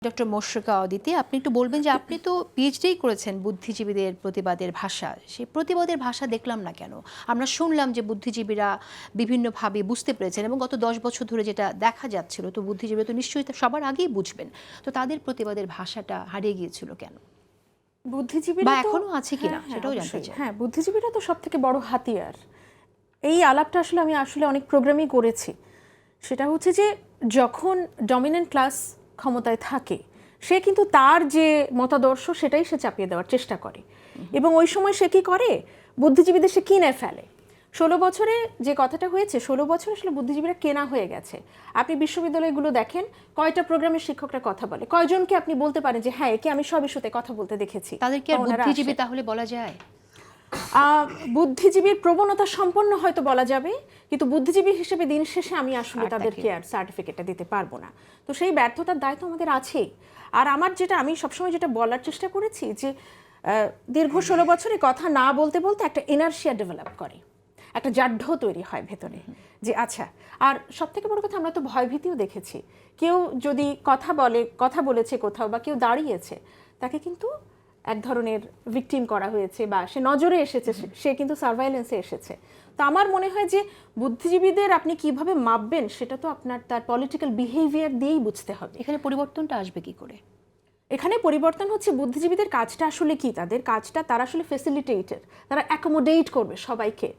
Doctor মোশরকা Aditi, আপনি একটু বলবেন যে আপনি তো পিএইচডি করেছেন বুদ্ধিজীবীদের প্রতিবাদের ভাষা, সেই প্রতিবাদের ভাষা দেখলাম না কেন? আমরা শুনলাম যে বুদ্ধিজীবীরা বিভিন্নভাবে বুঝতে পেরেছেন এবং গত 10 বছর ধরে যেটা দেখা যাচ্ছিল, তো বুদ্ধিজীবীরা তো নিশ্চয়ই সবার আগেই বুঝবেন, তো তাদের প্রতিবাদের ভাষাটা হারিয়ে গিয়েছিল কেন, বা এখনো আছে কিনা সেটাও জানতে চাই। হ্যাঁ, বুদ্ধিজীবীরা তো সব থেকে বড় হাতিয়ার। এই আলাপটা আমি অনেক প্রোগ্রামই করেছি। সেটা হচ্ছে যে যখন ডমিনেন্ট ক্লাস ক্ষমতায় থাকে, সে কিন্তু তার যে মতাদর্শ সেটাই সে চাপিয়ে দেওয়ার চেষ্টা করে, এবং ওই সময় সে কি করে, বুদ্ধিজীবীদের সে কিনে ফেলে। 16 বছরে যে কথাটা হয়েছে, 16 বছর আসলে বুদ্ধিজীবীরা কেনা হয়ে গেছে। আপনি বিশ্ববিদ্যালয়গুলো দেখেন, কয়টা প্রোগ্রামের শিক্ষকরা কথা বলে, কয়জনকে আপনি বলতে পারেন যে হ্যাঁ, একে আমি সব ইস্যুতে কথা বলতে দেখেছি। তাদেরকে আর বুদ্ধিজীবী তাহলে বলা যায়? বুদ্ধিজীবীর প্রবণতা সম্পন্ন হয়তো বলা যাবে, কিন্তু বুদ্ধিজীবী হিসেবে দিন শেষে আমি আসলে তাদেরকে আর সার্টিফিকেটটা দিতে পারবো না। তো সেই ব্যর্থতার দায় তো আমাদের আছেই। আর আমি সবসময় যেটা বলার চেষ্টা করেছি যে দীর্ঘ 16 বছরে কথা না বলতে বলতে একটা ইনার্শিয়া ডেভেলপ করে, একটা জাঢ্য তৈরি হয় ভেতরে যে আচ্ছা। আর সব থেকে বড় কথা, আমরা তো ভয়ভীতিও দেখেছি। কেউ যদি কথা বলেছে কোথাও, বা কেউ দাঁড়িয়েছে, তাকে কিন্তু এক ধরনের ভিকটিম করা হয়েছে, বা সে নজরে এসেছে, সে কিন্তু সার্ভাইলেন্সে এসেছে। তো আমার মনে হয় যে বুদ্ধিজীবীদের আপনি কিভাবে মাপবেন, সেটা তো আপনার তার পলিটিক্যাল বিহেভিয়ার দিয়েই বুঝতে হবে। এখানে পরিবর্তনটা আসবে কি করে? এখানে পরিবর্তন হচ্ছে বুদ্ধিজীবীদের কাজটা আসলে কি, তাদের কাজটা তারা আসলে ফেসিলিটেটর, তারা অ্যাকোমোডেট করবে সবাইকে।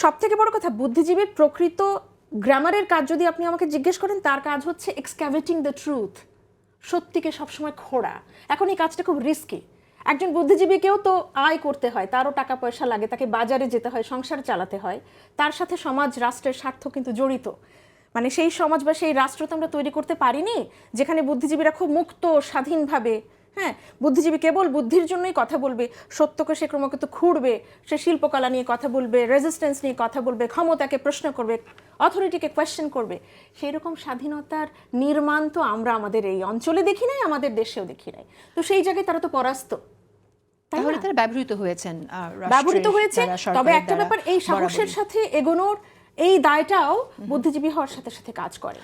সব থেকে বড় কথা, বুদ্ধিজীবীর প্রকৃত গ্রামারের কাজ যদি আপনি আমাকে জিজ্ঞেস করেন, তার কাজ হচ্ছে এক্সক্যাভেটিং দ্য ট্রুথ, সত্যিকে সবসময় খোঁড়া। এখন এই কাজটা খুব রিস্কি। একজন বুদ্ধিজীবীকেও তো আয় করতে হয়, তারও টাকা পয়সা লাগে, তাকে বাজারে যেতে হয়, সংসার চালাতে হয়, তার সাথে সমাজ রাষ্ট্রের স্বার্থ কিন্তু জড়িত। মানে সেই সমাজ বা সেই রাষ্ট্র তো আমরা তৈরি করতে পারিনি যেখানে বুদ্ধিজীবীরা খুব মুক্ত স্বাধীনভাবে, হ্যাঁ, বুদ্ধিজীবী কেবল বুদ্ধির জন্যই কথা বলবে, সত্যকে সে ক্রমাগত খুঁড়বে, সে শিল্পকলা নিয়ে কথা বলবে, রেজিস্ট্যান্স নিয়ে কথা বলবে, ক্ষমতাকে প্রশ্ন করবে, অথরিটিকে কোয়েশ্চেন করবে। সেই রকম স্বাধীনতার নির্মাণ তো আমরা আমাদের এই অঞ্চলে দেখি নাই, আমাদের দেশেও দেখি নাই। তো সেই জায়গায় তারা তো পরাস্ত। তাহলে তারা ব্যবহৃত হয়েছে। তবে একটা ব্যাপার, এই সাহসের সাথে এগোনোর এই দায়টাও বুদ্ধিজীবী হওয়ার সাথে সাথে কাজ করে।